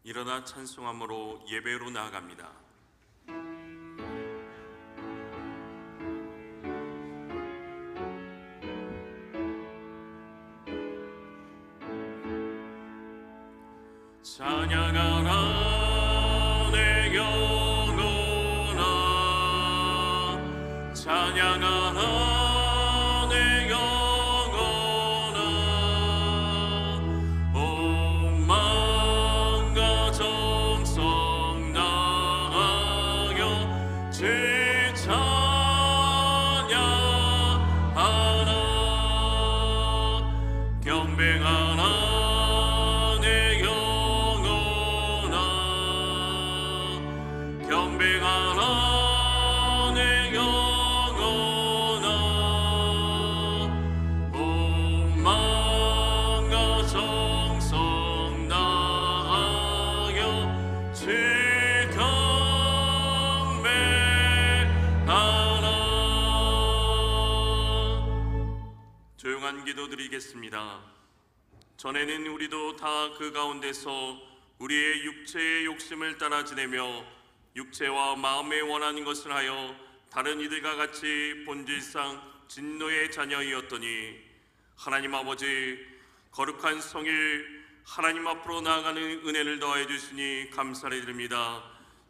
일어나 찬송함으로 예배로 나아갑니다. 찬양하라 내 영혼아, 찬양하라 내 영혼아. 온 마음과 정성 다하여 주 찬양하라. 경배하라 경배하라 내 영혼아. 온 마음과 정성 다하여 주 경배하라. 조용한 기도 드리겠습니다. 전에는 우리도 다 그 가운데서 우리의 육체의 욕심을 따라 지내며 육체와 마음에 원하는 것을 하여 다른 이들과 같이 본질상 진노의 자녀이었더니, 하나님 아버지 거룩한 성일 하나님 앞으로 나아가는 은혜를 더해 주시니 감사를 드립니다.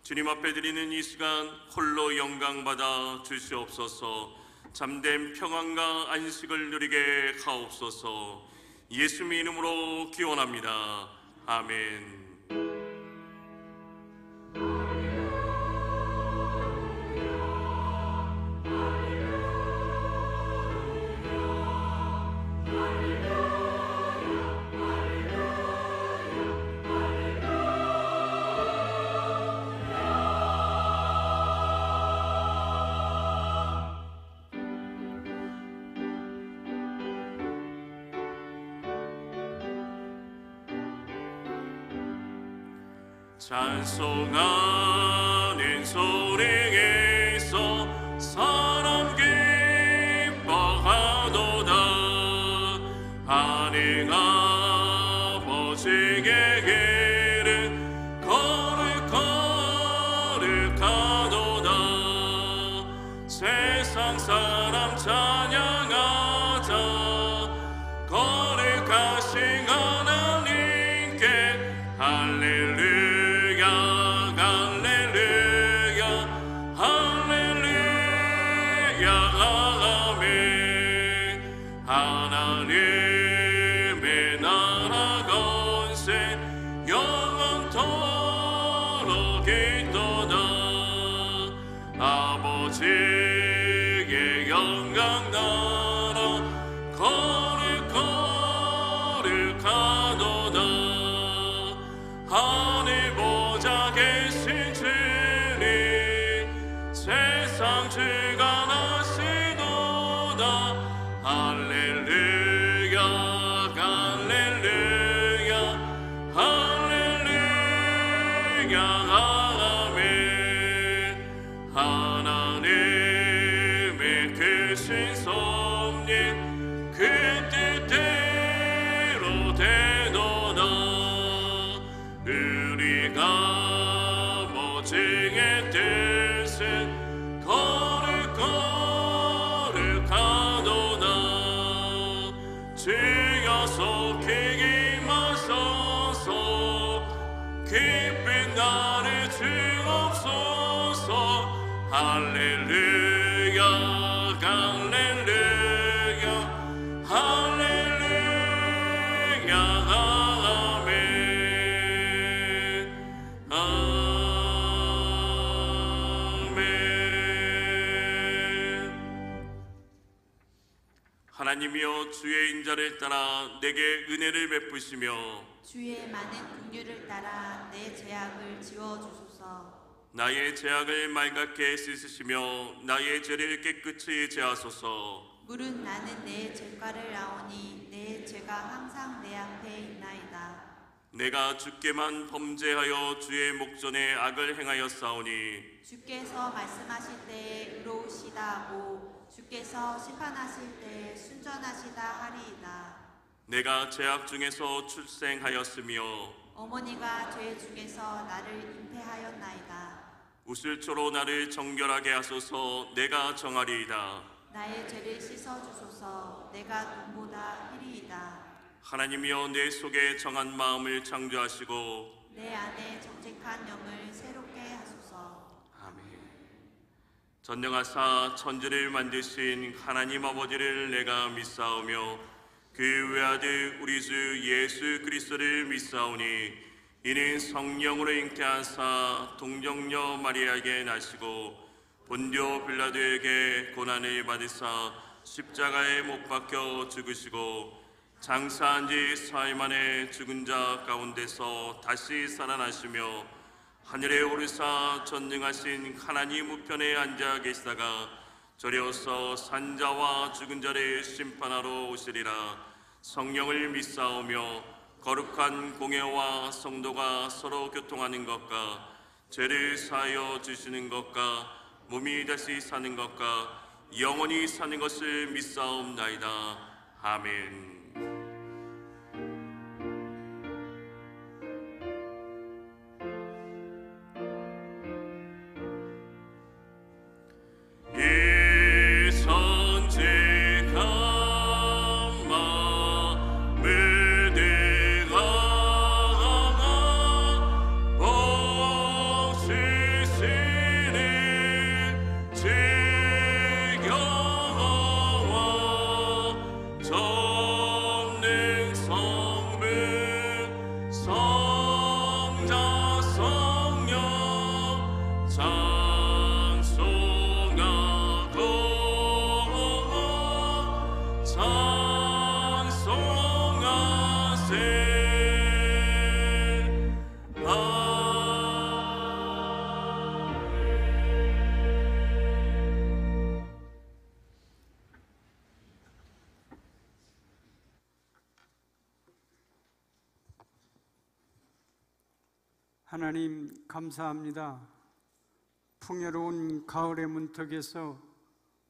주님 앞에 드리는 이 시간 홀로 영광받아 주시옵소서. 잠된 평안과 안식을 누리게 하옵소서. 예수님의 이름으로 기원합니다. 아멘. 찬송하는 소리에서 사람 기뻐하도다. 하늘 아버지의 길은 거룩거룩하도다. 세상 사람 찬양하자. 거룩하신 하나님께 할렐루야. 하나님의 나라 건세 영원토록 있도다. 아버지의 영광 나라 거룩거룩하도다. 하늘 보좌 계신 주님 세상 주가 나시도다. 할렐루야 할렐루야 할렐루야 아멘. 하나님의 크신 섭리 그 뜻대로 되도다. 우리가 아버지의 뜻은 거룩거룩하도다. 주여 속히 임하소서. 깊은 나를 주옵소서. 할렐루야 할렐루야 할렐루야 아멘 아멘. 하나님이여 주의 인자를 따라 내게 은혜를 베푸시며 주의 많은 긍휼을 따라 내 죄악을 지워주소서. 나의 죄악을 맑게 씻으시며 나의 죄를 깨끗이 제하소서. 물은 나는 내 죄가를 아오니 내 죄가 항상 내 앞에 있나이다. 내가 주께만 범죄하여 주의 목전에 악을 행하였사오니 주께서 말씀하실 때에 의로우시다 하고 주께서 심판하실 때에 순전하시다 하리이다. 내가 죄악 중에서 출생하였으며 어머니가 죄 중에서 나를 잉태하였나이다. 우슬초로 나를 정결하게 하소서. 내가 정하리이다. 나의 죄를 씻어주소서. 내가 눈보다 희리이다. 하나님이여, 내 속에 정한 마음을 창조하시고 내 안에 정직한 영을 새롭게 하소서. 아멘. 전능하사 천지를 만드신 하나님 아버지를 내가 믿사오며 그 외아들 우리 주 예수 그리스도를 믿사오니 이는 성령으로 잉태하사 동정녀 마리아에게 나시고 본디오 빌라도에게 고난을 받으사 십자가에 못 박혀 죽으시고 장사한 지 사흘 만에 죽은 자 가운데서 다시 살아나시며 하늘에 오르사 전능하신 하나님 우편에 앉아 계시다가 저리어서 산자와 죽은 자를 심판하러 오시리라. 성령을 믿사오며 거룩한 공예와 성도가 서로 교통하는 것과 죄를 사하여 주시는 것과 몸이 다시 사는 것과 영원히 사는 것을 믿사옵나이다. 아멘. 하나님 감사합니다. 풍요로운 가을의 문턱에서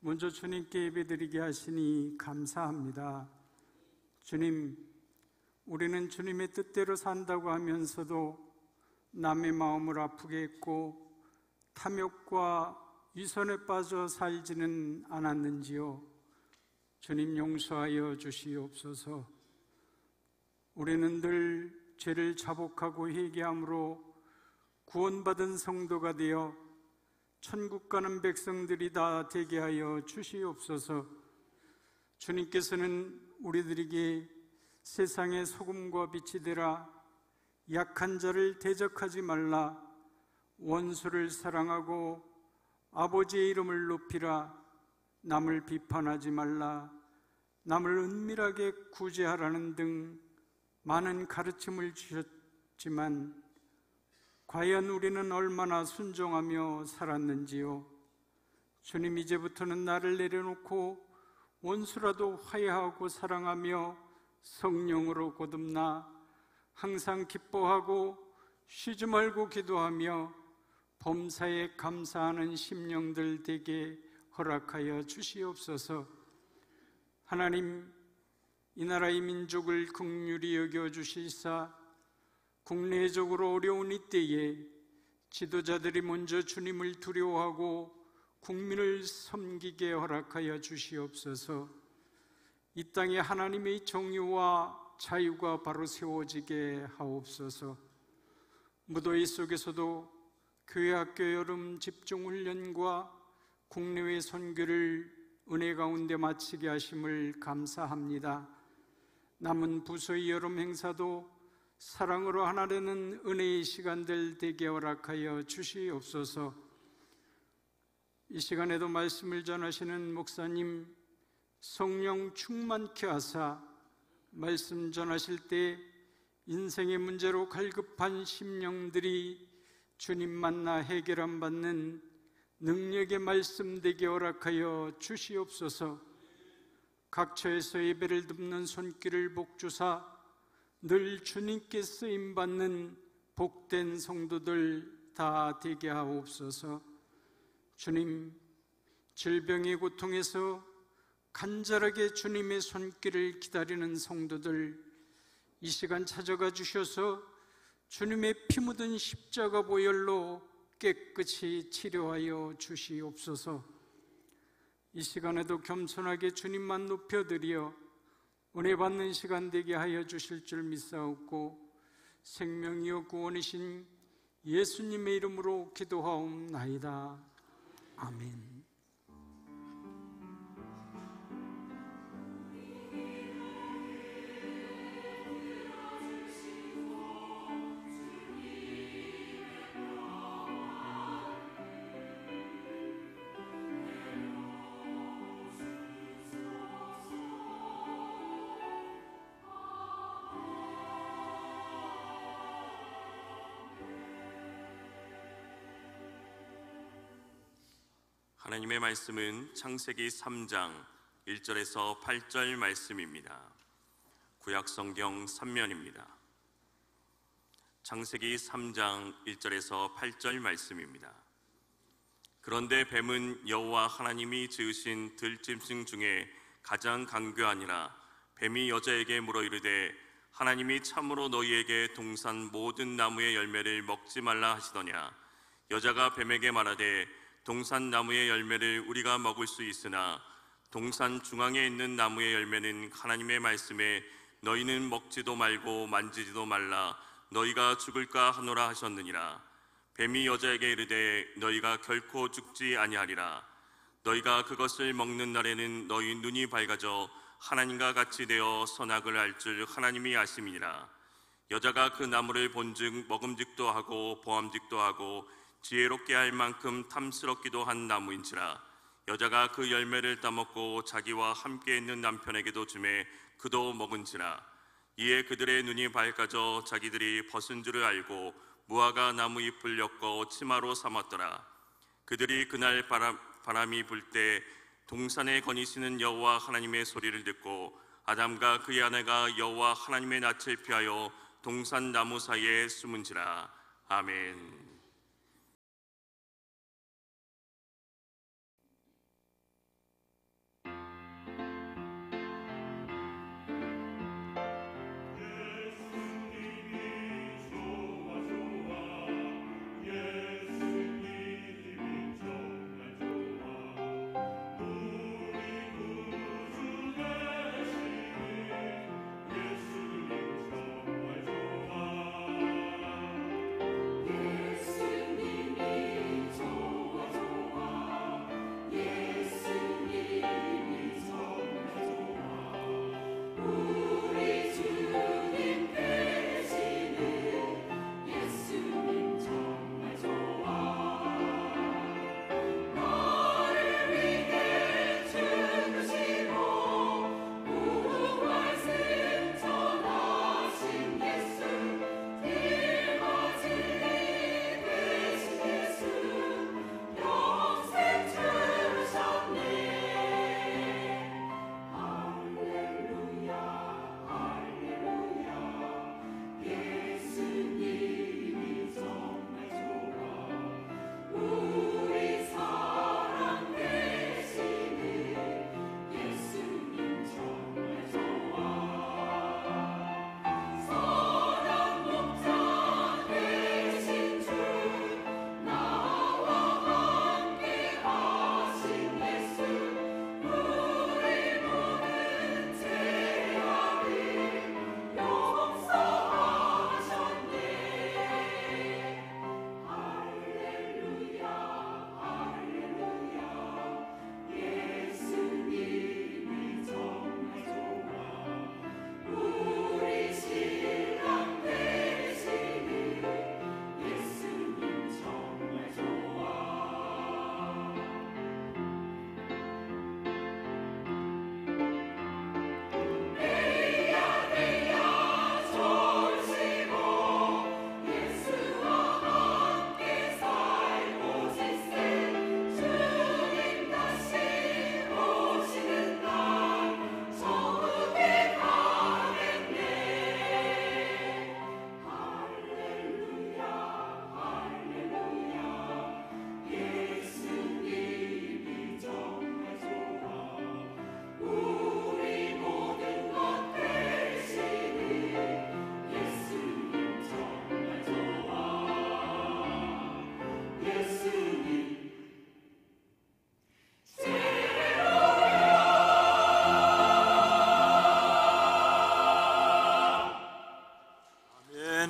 먼저 주님께 예배드리게 하시니 감사합니다. 주님, 우리는 주님의 뜻대로 산다고 하면서도 남의 마음을 아프게 했고 탐욕과 위선에 빠져 살지는 않았는지요. 주님 용서하여 주시옵소서. 우리는 늘 죄를 자복하고 회개함으로 구원받은 성도가 되어 천국 가는 백성들이 다 되게 하여 주시옵소서. 주님께서는 우리들에게 세상의 소금과 빛이 되라, 약한 자를 대적하지 말라, 원수를 사랑하고 아버지의 이름을 높이라, 남을 비판하지 말라, 남을 은밀하게 구제하라는 등 많은 가르침을 주셨지만 과연 우리는 얼마나 순종하며 살았는지요. 주님, 이제부터는 나를 내려놓고 원수라도 화해하고 사랑하며 성령으로 거듭나 항상 기뻐하고 쉬지 말고 기도하며 범사에 감사하는 심령들 되게 허락하여 주시옵소서. 하나님, 이 나라의 민족을 긍휼히 여겨주시사 국내적으로 어려운 이때에 지도자들이 먼저 주님을 두려워하고 국민을 섬기게 허락하여 주시옵소서. 이 땅에 하나님의 정의와 자유가 바로 세워지게 하옵소서. 무더위 속에서도 교회 학교 여름 집중훈련과 국내외 선교를 은혜 가운데 마치게 하심을 감사합니다. 남은 부서의 여름 행사도 사랑으로 하나 되는 은혜의 시간들 되게 허락하여 주시옵소서. 이 시간에도 말씀을 전하시는 목사님 성령 충만케 하사 말씀 전하실 때 인생의 문제로 갈급한 심령들이 주님 만나 해결함 받는 능력의 말씀 되게 허락하여 주시옵소서. 각처에서 예배를 듣는 손길을 복주사 늘 주님께 쓰임받는 복된 성도들 다 되게 하옵소서. 주님, 질병의 고통에서 간절하게 주님의 손길을 기다리는 성도들 이 시간 찾아가 주셔서 주님의 피 묻은 십자가 보혈로 깨끗이 치료하여 주시옵소서. 이 시간에도 겸손하게 주님만 높여드려 은혜 받는 시간 되게 하여 주실 줄 믿사옵고 생명이요 구원이신 예수님의 이름으로 기도하옵나이다. 아멘. 하나님의 말씀은 창세기 3장 1절에서 8절 말씀입니다. 구약성경 3면입니다. 창세기 3장 1절에서 8절 말씀입니다. 그런데 뱀은 여호와 하나님이 지으신 들짐승 중에 가장 강교하니라. 뱀이 여자에게 물어 이르되 하나님이 참으로 너희에게 동산 모든 나무의 열매를 먹지 말라 하시더냐. 여자가 뱀에게 말하되 동산 나무의 열매를 우리가 먹을 수 있으나 동산 중앙에 있는 나무의 열매는 하나님의 말씀에 너희는 먹지도 말고 만지지도 말라 너희가 죽을까 하노라 하셨느니라. 뱀이 여자에게 이르되 너희가 결코 죽지 아니하리라. 너희가 그것을 먹는 날에는 너희 눈이 밝아져 하나님과 같이 되어 선악을 알 줄 하나님이 아심이니라. 여자가 그 나무를 본즉 먹음직도 하고 보암직도 하고 지혜롭게 할 만큼 탐스럽기도 한 나무인지라. 여자가 그 열매를 따먹고 자기와 함께 있는 남편에게도 주매 그도 먹은지라. 이에 그들의 눈이 밝아져 자기들이 벗은 줄을 알고 무화과 나무 잎을 엮어 치마로 삼았더라. 그들이 그날 바람이 불 때 동산에 거니시는 여호와 하나님의 소리를 듣고 아담과 그의 아내가 여호와 하나님의 낯을 피하여 동산 나무 사이에 숨은지라. 아멘. 예수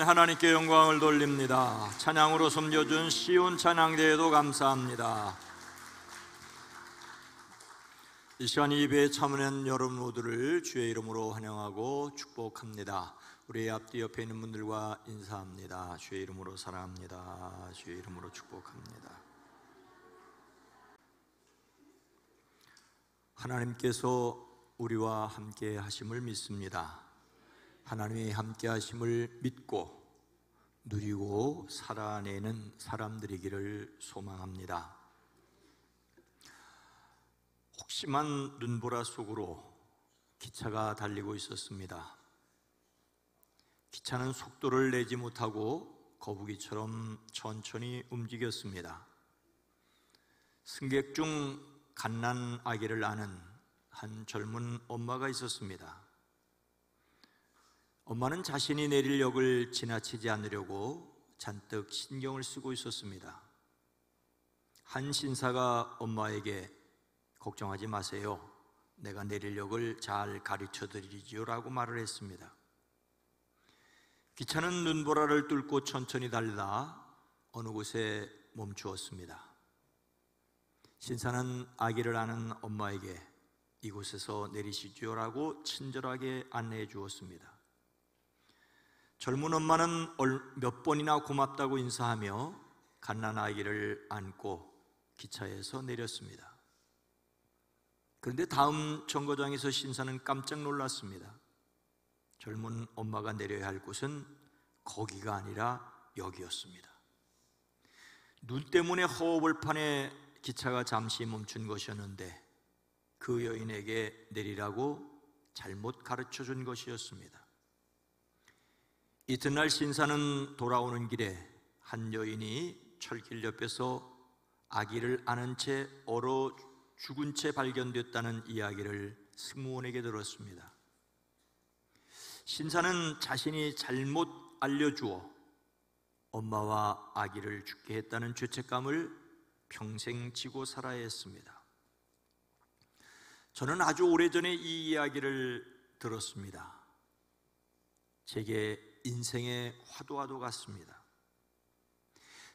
하나님께 영광을 돌립니다. 찬양으로 섬겨준 시온 찬양대회도 감사합니다. 이 시간 예배에 참여한 여러분 모두를 주의 이름으로 환영하고 축복합니다. 우리 앞뒤 옆에 있는 분들과 인사합니다. 주의 이름으로 사랑합니다. 주의 이름으로 축복합니다. 하나님께서 우리와 함께 하심을 믿습니다. 하나님이 함께 하심을 믿고 누리고 살아내는 사람들이기를 소망합니다. 혹심한 눈보라 속으로 기차가 달리고 있었습니다. 기차는 속도를 내지 못하고 거북이처럼 천천히 움직였습니다. 승객 중 갓난 아기를 안은 한 젊은 엄마가 있었습니다. 엄마는 자신이 내릴 역을 지나치지 않으려고 잔뜩 신경을 쓰고 있었습니다. 한 신사가 엄마에게 걱정하지 마세요. 내가 내릴 역을 잘 가르쳐 드리지요 라고 말을 했습니다. 기차는 눈보라를 뚫고 천천히 달리다 어느 곳에 멈추었습니다. 신사는 아기를 안은 엄마에게 이곳에서 내리시지요 라고 친절하게 안내해 주었습니다. 젊은 엄마는 몇 번이나 고맙다고 인사하며 갓난 아기를 안고 기차에서 내렸습니다. 그런데 다음 정거장에서 신사는 깜짝 놀랐습니다. 젊은 엄마가 내려야 할 곳은 거기가 아니라 여기였습니다. 눈 때문에 허허벌판에 기차가 잠시 멈춘 것이었는데 그 여인에게 내리라고 잘못 가르쳐 준 것이었습니다. 이튿날 신사는 돌아오는 길에 한 여인이 철길 옆에서 아기를 안은 채 얼어 죽은 채 발견됐다는 이야기를 승무원에게 들었습니다. 신사는 자신이 잘못 알려주어 엄마와 아기를 죽게 했다는 죄책감을 평생 지고 살아야 했습니다. 저는 아주 오래전에 이 이야기를 들었습니다. 제게 인생의 화두와도 같습니다.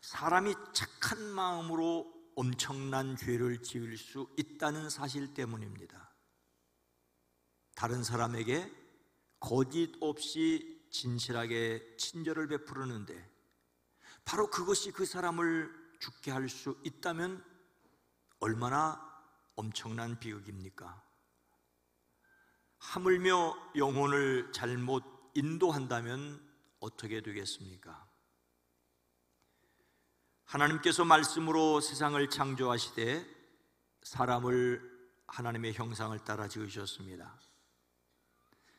사람이 착한 마음으로 엄청난 죄를 지을 수 있다는 사실 때문입니다. 다른 사람에게 거짓 없이 진실하게 친절을 베푸르는데 바로 그것이 그 사람을 죽게 할 수 있다면 얼마나 엄청난 비극입니까? 하물며 영혼을 잘못 인도한다면 어떻게 되겠습니까? 하나님께서 말씀으로 세상을 창조하시되 사람을 하나님의 형상을 따라 지으셨습니다.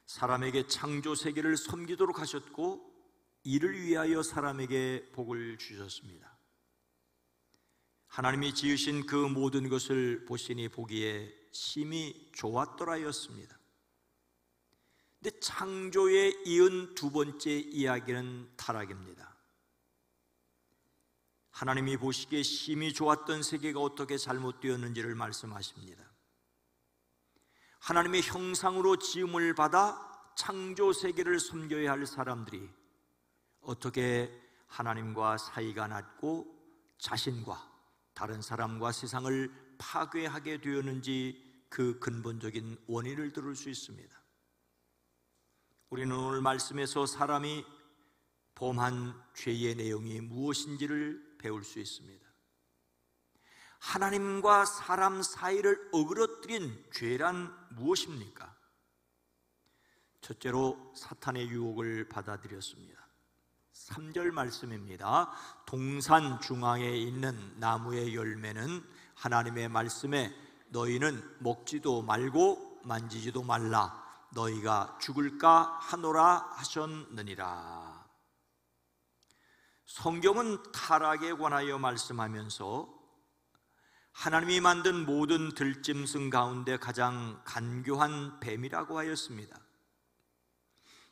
사람에게 창조 세계를 섬기도록 하셨고 이를 위하여 사람에게 복을 주셨습니다. 하나님이 지으신 그 모든 것을 보시니 보기에 심히 좋았더라 하였습니다. 근데 창조에 이은 두 번째 이야기는 타락입니다. 하나님이 보시기에 심히 좋았던 세계가 어떻게 잘못되었는지를 말씀하십니다. 하나님의 형상으로 지음을 받아 창조 세계를 섬겨야 할 사람들이 어떻게 하나님과 사이가 낮고 자신과 다른 사람과 세상을 파괴하게 되었는지 그 근본적인 원인을 들을 수 있습니다. 우리는 오늘 말씀에서 사람이 범한 죄의 내용이 무엇인지를 배울 수 있습니다. 하나님과 사람 사이를 어그러뜨린 죄란 무엇입니까? 첫째로 사탄의 유혹을 받아들였습니다. 3절 말씀입니다. 동산 중앙에 있는 나무의 열매는 하나님의 말씀에 너희는 먹지도 말고 만지지도 말라 너희가 죽을까 하노라 하셨느니라. 성경은 타락에 관하여 말씀하면서 하나님이 만든 모든 들짐승 가운데 가장 간교한 뱀이라고 하였습니다.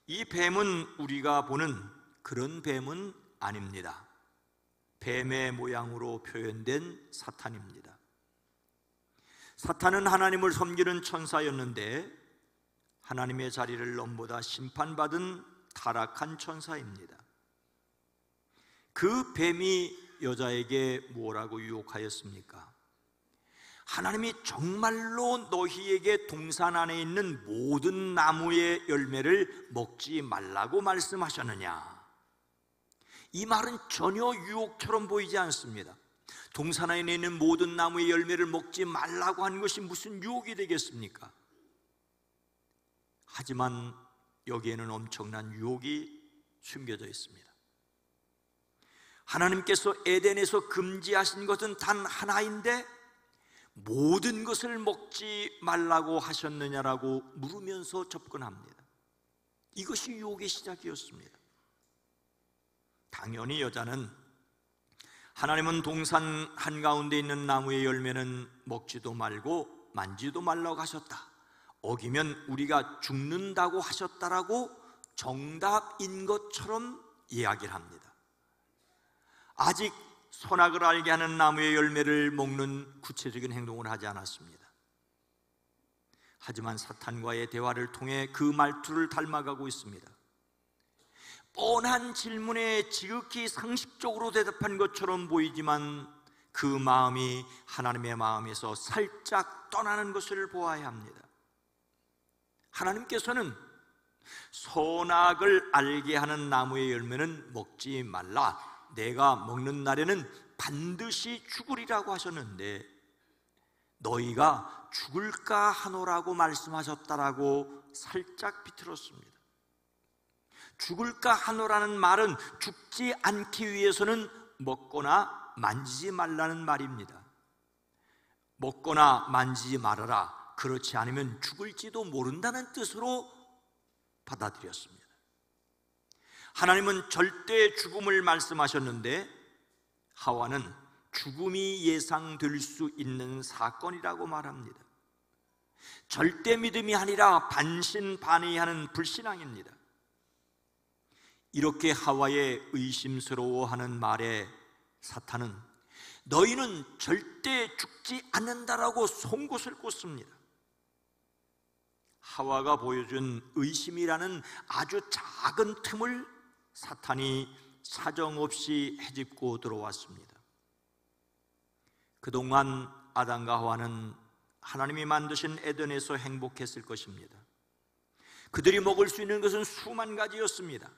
이 뱀은 우리가 보는 그런 뱀은 아닙니다. 뱀의 모양으로 표현된 사탄입니다. 사탄은 하나님을 섬기는 천사였는데 하나님의 자리를 넘보다 심판받은 타락한 천사입니다. 그 뱀이 여자에게 뭐라고 유혹하였습니까? 하나님이 정말로 너희에게 동산 안에 있는 모든 나무의 열매를 먹지 말라고 말씀하셨느냐? 이 말은 전혀 유혹처럼 보이지 않습니다. 동산 안에 있는 모든 나무의 열매를 먹지 말라고 하는 것이 무슨 유혹이 되겠습니까? 하지만 여기에는 엄청난 유혹이 숨겨져 있습니다. 하나님께서 에덴에서 금지하신 것은 단 하나인데 모든 것을 먹지 말라고 하셨느냐라고 물으면서 접근합니다. 이것이 유혹의 시작이었습니다. 당연히 여자는 하나님은 동산 한가운데 있는 나무의 열매는 먹지도 말고 만지도 말라고 하셨다, 어기면 우리가 죽는다고 하셨다라고 정답인 것처럼 이야기를 합니다. 아직 선악을 알게 하는 나무의 열매를 먹는 구체적인 행동을 하지 않았습니다. 하지만 사탄과의 대화를 통해 그 말투를 닮아가고 있습니다. 뻔한 질문에 지극히 상식적으로 대답한 것처럼 보이지만 그 마음이 하나님의 마음에서 살짝 떠나는 것을 보아야 합니다. 하나님께서는 선악을 알게 하는 나무의 열매는 먹지 말라, 내가 먹는 날에는 반드시 죽으리라고 하셨는데 너희가 죽을까 하노라고 말씀하셨다라고 살짝 비틀었습니다. 죽을까 하노라는 말은 죽지 않기 위해서는 먹거나 만지지 말라는 말입니다. 먹거나 만지지 말아라, 그렇지 않으면 죽을지도 모른다는 뜻으로 받아들였습니다. 하나님은 절대 죽음을 말씀하셨는데 하와는 죽음이 예상될 수 있는 사건이라고 말합니다. 절대 믿음이 아니라 반신반의하는 불신앙입니다. 이렇게 하와의 의심스러워하는 말에 사탄은 너희는 절대 죽지 않는다라고 송곳을 꽂습니다. 하와가 보여준 의심이라는 아주 작은 틈을 사탄이 사정없이 헤집고 들어왔습니다. 그동안 아담과 하와는 하나님이 만드신 에덴에서 행복했을 것입니다. 그들이 먹을 수 있는 것은 수만 가지였습니다.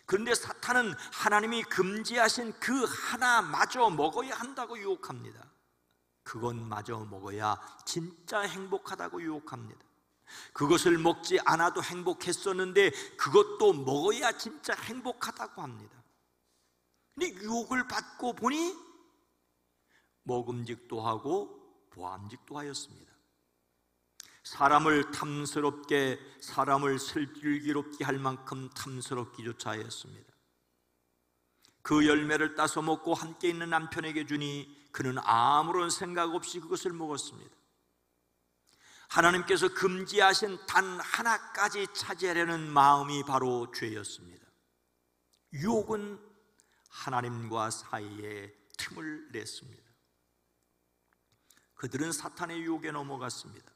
그런데 사탄은 하나님이 금지하신 그 하나마저 먹어야 한다고 유혹합니다. 그것마저 먹어야 진짜 행복하다고 유혹합니다. 그것을 먹지 않아도 행복했었는데 그것도 먹어야 진짜 행복하다고 합니다. 근데 유혹을 받고 보니 먹음직도 하고 보암직도 하였습니다. 사람을 탐스럽게, 사람을 슬기롭게 할 만큼 탐스럽기조차 하였습니다. 그 열매를 따서 먹고 함께 있는 남편에게 주니 그는 아무런 생각 없이 그것을 먹었습니다. 하나님께서 금지하신 단 하나까지 차지하려는 마음이 바로 죄였습니다. 유혹은 하나님과 사이에 틈을 냈습니다. 그들은 사탄의 유혹에 넘어갔습니다.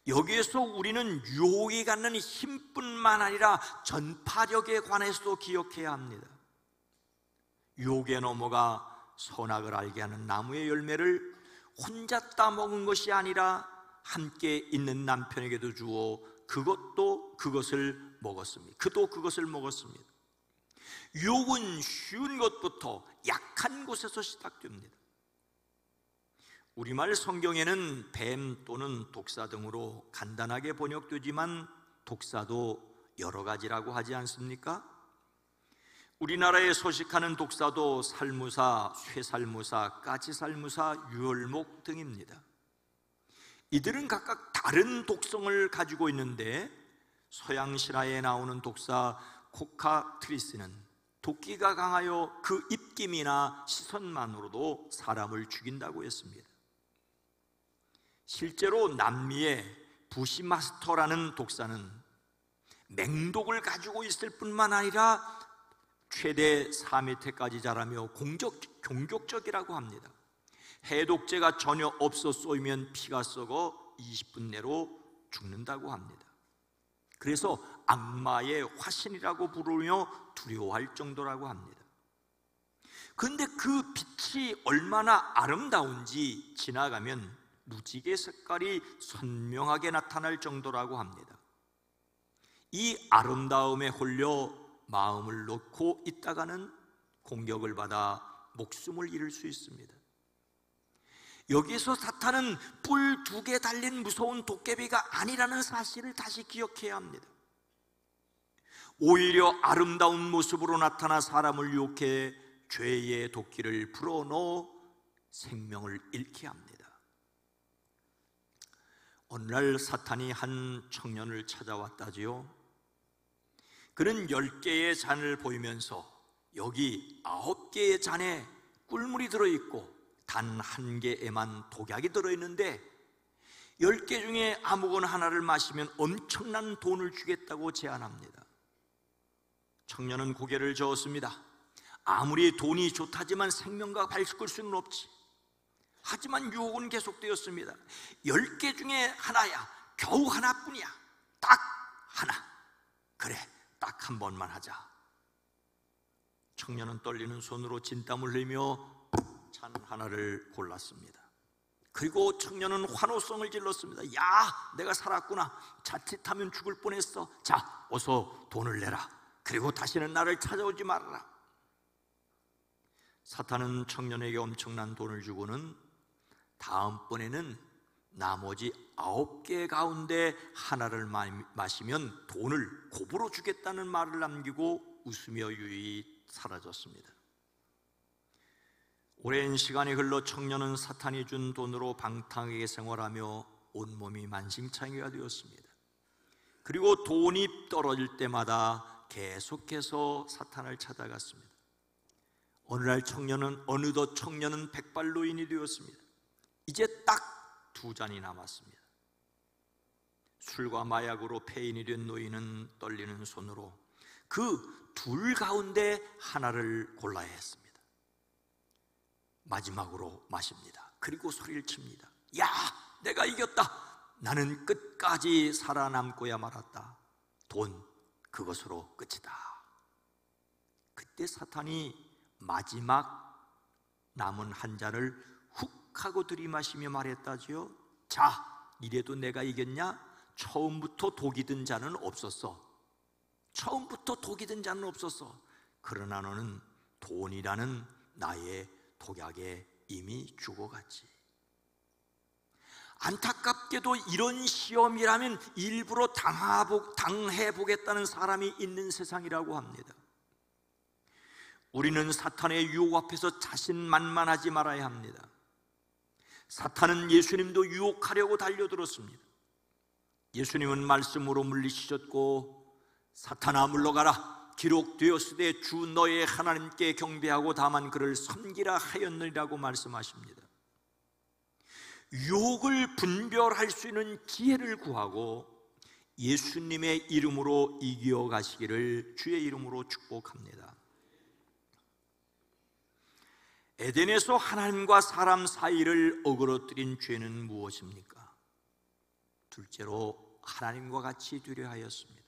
여기에서 우리는 유혹이 갖는 힘뿐만 아니라 전파력에 관해서도 기억해야 합니다. 유혹에 넘어가 선악을 알게 하는 나무의 열매를 혼자 따먹은 것이 아니라 함께 있는 남편에게도 주어 그것을 먹었습니다. 그도 그것을 먹었습니다. 유혹은 쉬운 것부터 약한 곳에서 시작됩니다. 우리말 성경에는 뱀 또는 독사 등으로 간단하게 번역되지만 독사도 여러 가지라고 하지 않습니까? 우리나라에 서식하는 독사도 살무사, 쇠살무사, 까치살무사, 유혈목 등입니다. 이들은 각각 다른 독성을 가지고 있는데 서양 실화에 나오는 독사 코카트리스는 도끼가 강하여 그 입김이나 시선만으로도 사람을 죽인다고 했습니다. 실제로 남미의 부시마스터라는 독사는 맹독을 가지고 있을 뿐만 아니라 최대 4m까지 자라며 공격적이라고 합니다. 해독제가 전혀 없어 쏘이면 피가 썩어 20분 내로 죽는다고 합니다. 그래서 악마의 화신이라고 부르며 두려워할 정도라고 합니다. 그런데 그 빛이 얼마나 아름다운지 지나가면 무지개 색깔이 선명하게 나타날 정도라고 합니다. 이 아름다움에 홀려 마음을 놓고 있다가는 공격을 받아 목숨을 잃을 수 있습니다. 여기서 사탄은 뿔 2개 달린 무서운 도깨비가 아니라는 사실을 다시 기억해야 합니다. 오히려 아름다운 모습으로 나타나 사람을 유혹해 죄의 도끼를 불어넣어 생명을 잃게 합니다. 어느 날 사탄이 한 청년을 찾아왔다지요. 그는 10개의 잔을 보이면서 여기 9개의 잔에 꿀물이 들어있고 단 1개에만 독약이 들어있는데 10개 중에 아무거나 하나를 마시면 엄청난 돈을 주겠다고 제안합니다. 청년은 고개를 저었습니다. 아무리 돈이 좋다지만 생명과 바꿀 수는 없지. 하지만 유혹은 계속되었습니다. 10개 중에 하나야. 겨우 하나뿐이야. 딱 하나. 그래, 딱 한 번만 하자. 청년은 떨리는 손으로 진땀을 흘리며 잔 하나를 골랐습니다. 그리고 청년은 환호성을 질렀습니다. 야, 내가 살았구나. 자칫하면 죽을 뻔했어. 자, 어서 돈을 내라. 그리고 다시는 나를 찾아오지 말아라. 사탄은 청년에게 엄청난 돈을 주고는 다음번에는 나머지 9개 가운데 하나를 마시면 돈을 곱으로 주겠다는 말을 남기고 웃으며 유유히 사라졌습니다. 오랜 시간이 흘러 청년은 사탄이 준 돈으로 방탕하게 생활하며 온몸이 만신창이가 되었습니다. 그리고 돈이 떨어질 때마다 계속해서 사탄을 찾아갔습니다. 어느 날 어느덧 청년은 백발노인이 되었습니다. 이제 딱 2잔이 남았습니다. 술과 마약으로 폐인이 된 노인은 떨리는 손으로 그 둘 가운데 하나를 골라야 했습니다. 마지막으로 마십니다. 그리고 소리를 칩니다. 야, 내가 이겼다. 나는 끝까지 살아남고야 말았다. 돈, 그것으로 끝이다. 그때 사탄이 마지막 남은 한 잔을 훅 하고 들이마시며 말했다지요. 자, 이래도 내가 이겼냐? 처음부터 독이 든 잔은 없었어. 처음부터 독이 든 잔은 없었어. 그러나 너는 돈이라는 나의 독약에 이미 죽어갔지. 안타깝게도 이런 시험이라면 일부러 당해보겠다는 사람이 있는 세상이라고 합니다. 우리는 사탄의 유혹 앞에서 자신만만하지 말아야 합니다. 사탄은 예수님도 유혹하려고 달려들었습니다. 예수님은 말씀으로 물리치셨고 사탄아 물러가라, 기록되었으되 주 너의 하나님께 경배하고 다만 그를 섬기라 하였느니라고 말씀하십니다. 유혹을 분별할 수 있는 지혜를 구하고 예수님의 이름으로 이겨가시기를 주의 이름으로 축복합니다. 에덴에서 하나님과 사람 사이를 어그러뜨린 죄는 무엇입니까? 둘째로 하나님과 같이 되려 하였습니다.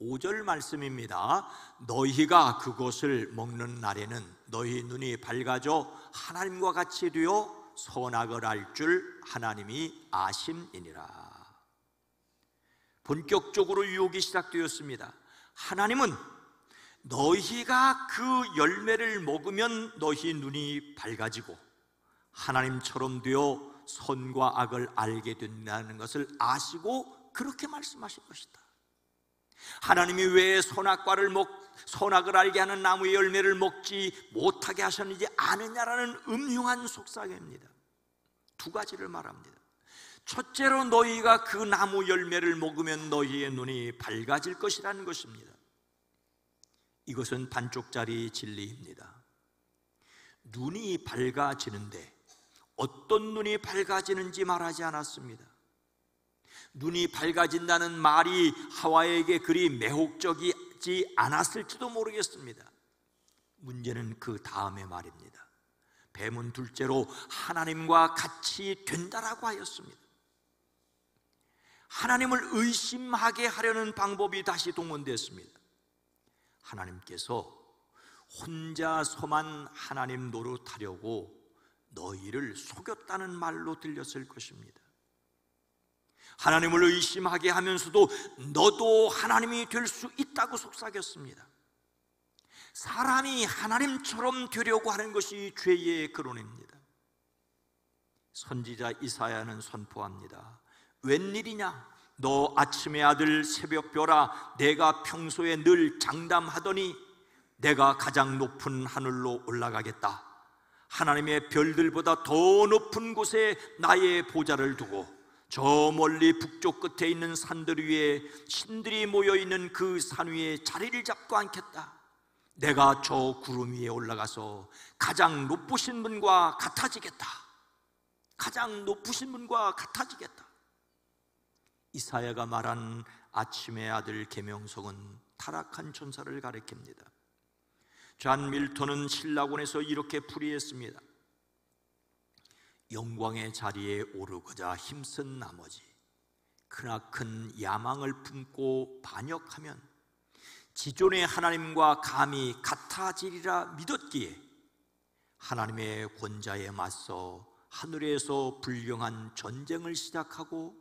5절 말씀입니다. 너희가 그것을 먹는 날에는 너희 눈이 밝아져 하나님과 같이 되어 선악을 알 줄 하나님이 아심이니라. 본격적으로 유혹이 시작되었습니다. 하나님은 너희가 그 열매를 먹으면 너희 눈이 밝아지고 하나님처럼 되어 선과 악을 알게 된다는 것을 아시고 그렇게 말씀하신 것이다. 하나님이 왜 선악을 알게 하는 나무의 열매를 먹지 못하게 하셨는지 아느냐라는 음흉한 속삭임입니다. 2가지를 말합니다. 첫째로 너희가 그 나무 열매를 먹으면 너희의 눈이 밝아질 것이라는 것입니다. 이것은 반쪽짜리 진리입니다. 눈이 밝아지는데 어떤 눈이 밝아지는지 말하지 않았습니다. 눈이 밝아진다는 말이 하와에게 그리 매혹적이지 않았을지도 모르겠습니다. 문제는 그 다음의 말입니다. 뱀은 둘째로 하나님과 같이 된다라고 하였습니다. 하나님을 의심하게 하려는 방법이 다시 동원됐습니다. 하나님께서 혼자서만 하나님 노릇하려고 너희를 속였다는 말로 들렸을 것입니다. 하나님을 의심하게 하면서도 너도 하나님이 될 수 있다고 속삭였습니다. 사람이 하나님처럼 되려고 하는 것이 죄의 근원입니다. 선지자 이사야는 선포합니다. 웬일이냐? 너 아침의 아들 새벽별아, 내가 평소에 늘 장담하더니 내가 가장 높은 하늘로 올라가겠다. 하나님의 별들보다 더 높은 곳에 나의 보좌를 두고 저 멀리 북쪽 끝에 있는 산들 위에 신들이 모여있는 그 산 위에 자리를 잡고 앉겠다. 내가 저 구름 위에 올라가서 가장 높으신 분과 같아지겠다. 가장 높으신 분과 같아지겠다. 이사야가 말한 아침의 아들 계명성은 타락한 천사를 가리킵니다. 존 밀턴은 신라곤에서 이렇게 풀이했습니다. 영광의 자리에 오르고자 힘쓴 나머지 크나큰 야망을 품고 반역하면 지존의 하나님과 감히 같아지리라 믿었기에 하나님의 권자에 맞서 하늘에서 불경한 전쟁을 시작하고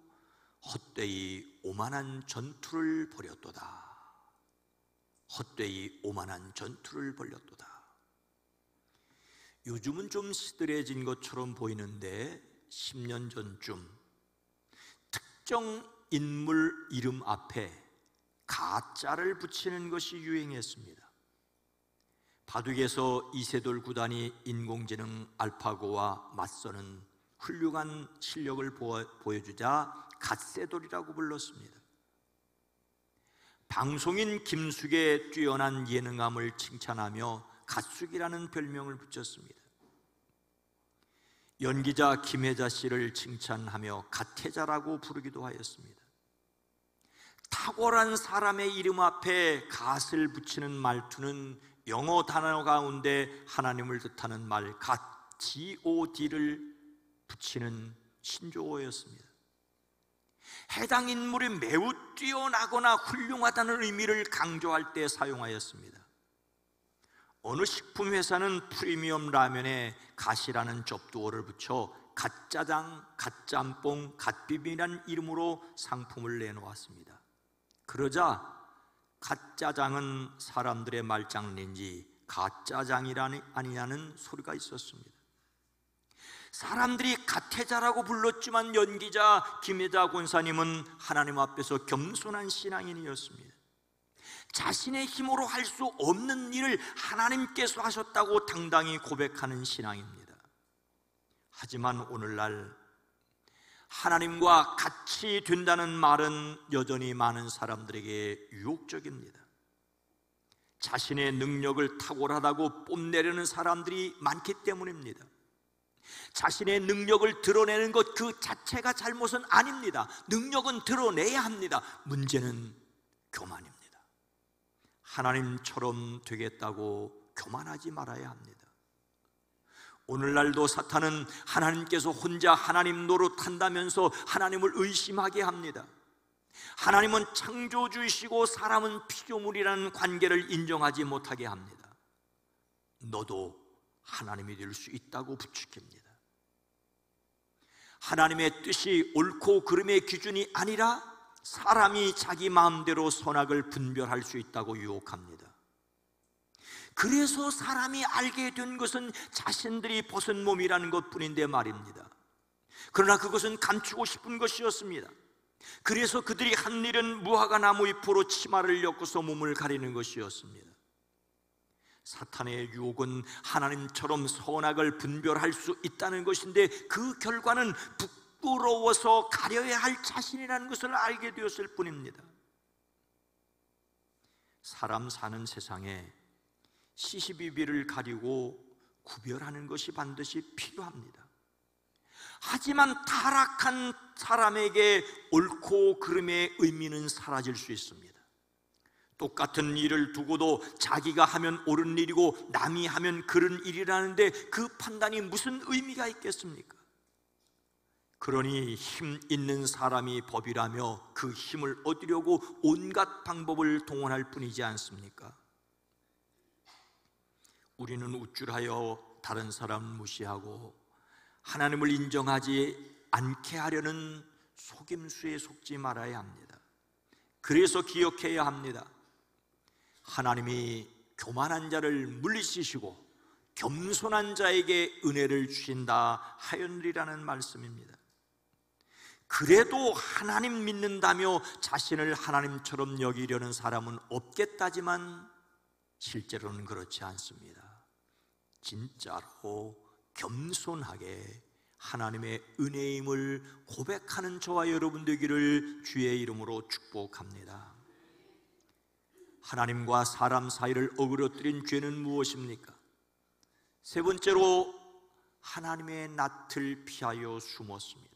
헛되이 오만한 전투를 벌였도다. 헛되이 오만한 전투를 벌였도다. 요즘은 좀 시들해진 것처럼 보이는데 10년 전쯤 특정 인물 이름 앞에 가짜를 붙이는 것이 유행했습니다. 바둑에서 이세돌 구단이 인공지능 알파고와 맞서는 훌륭한 실력을 보여주자 갓세돌이라고 불렀습니다. 방송인 김숙의 뛰어난 예능함을 칭찬하며 갓숙이라는 별명을 붙였습니다. 연기자 김혜자 씨를 칭찬하며 갓혜자라고 부르기도 하였습니다. 탁월한 사람의 이름 앞에 갓을 붙이는 말투는 영어 단어 가운데 하나님을 뜻하는 말 갓, God를 붙이는 신조어였습니다. 해당 인물이 매우 뛰어나거나 훌륭하다는 의미를 강조할 때 사용하였습니다. 어느 식품회사는 프리미엄 라면에 갓이라는 접두어를 붙여 갓짜장, 갓짬뽕, 갓비빔이라는 이름으로 상품을 내놓았습니다. 그러자 갓짜장은 사람들의 말장난인지 가짜장이라니 아니냐는 소리가 있었습니다. 사람들이 갓혜자라고 불렀지만 연기자 김혜자 권사님은 하나님 앞에서 겸손한 신앙인이었습니다. 자신의 힘으로 할 수 없는 일을 하나님께서 하셨다고 당당히 고백하는 신앙입니다. 하지만 오늘날 하나님과 같이 된다는 말은 여전히 많은 사람들에게 유혹적입니다. 자신의 능력을 탁월하다고 뽐내려는 사람들이 많기 때문입니다. 자신의 능력을 드러내는 것 그 자체가 잘못은 아닙니다. 능력은 드러내야 합니다. 문제는 교만입니다. 하나님처럼 되겠다고 교만하지 말아야 합니다. 오늘날도 사탄은 하나님께서 혼자 하나님 노릇한다면서 하나님을 의심하게 합니다. 하나님은 창조주이시고 사람은 피조물이라는 관계를 인정하지 못하게 합니다. 너도 하나님이 될 수 있다고 부추깁니다. 하나님의 뜻이 옳고 그름의 기준이 아니라 사람이 자기 마음대로 선악을 분별할 수 있다고 유혹합니다. 그래서 사람이 알게 된 것은 자신들이 벗은 몸이라는 것뿐인데 말입니다. 그러나 그것은 감추고 싶은 것이었습니다. 그래서 그들이 한 일은 무화과 나무 잎으로 치마를 엮어서 몸을 가리는 것이었습니다. 사탄의 유혹은 하나님처럼 선악을 분별할 수 있다는 것인데 그 결과는 부끄러워서 가려야 할 자신이라는 것을 알게 되었을 뿐입니다. 사람 사는 세상에 시시비비를 가리고 구별하는 것이 반드시 필요합니다. 하지만 타락한 사람에게 옳고 그름의 의미는 사라질 수 있습니다. 똑같은 일을 두고도 자기가 하면 옳은 일이고 남이 하면 그른 일이라는데 그 판단이 무슨 의미가 있겠습니까? 그러니 힘 있는 사람이 법이라며 그 힘을 얻으려고 온갖 방법을 동원할 뿐이지 않습니까? 우리는 우쭐하여 다른 사람을 무시하고 하나님을 인정하지 않게 하려는 속임수에 속지 말아야 합니다. 그래서 기억해야 합니다. 하나님이 교만한 자를 물리치시고 겸손한 자에게 은혜를 주신다 하였느리라는 말씀입니다. 그래도 하나님 믿는다며 자신을 하나님처럼 여기려는 사람은 없겠다지만 실제로는 그렇지 않습니다. 진짜로 겸손하게 하나님의 은혜임을 고백하는 저와 여러분 되기를 주의 이름으로 축복합니다. 하나님과 사람 사이를 어그러뜨린 죄는 무엇입니까? 세 번째로 하나님의 낯을 피하여 숨었습니다.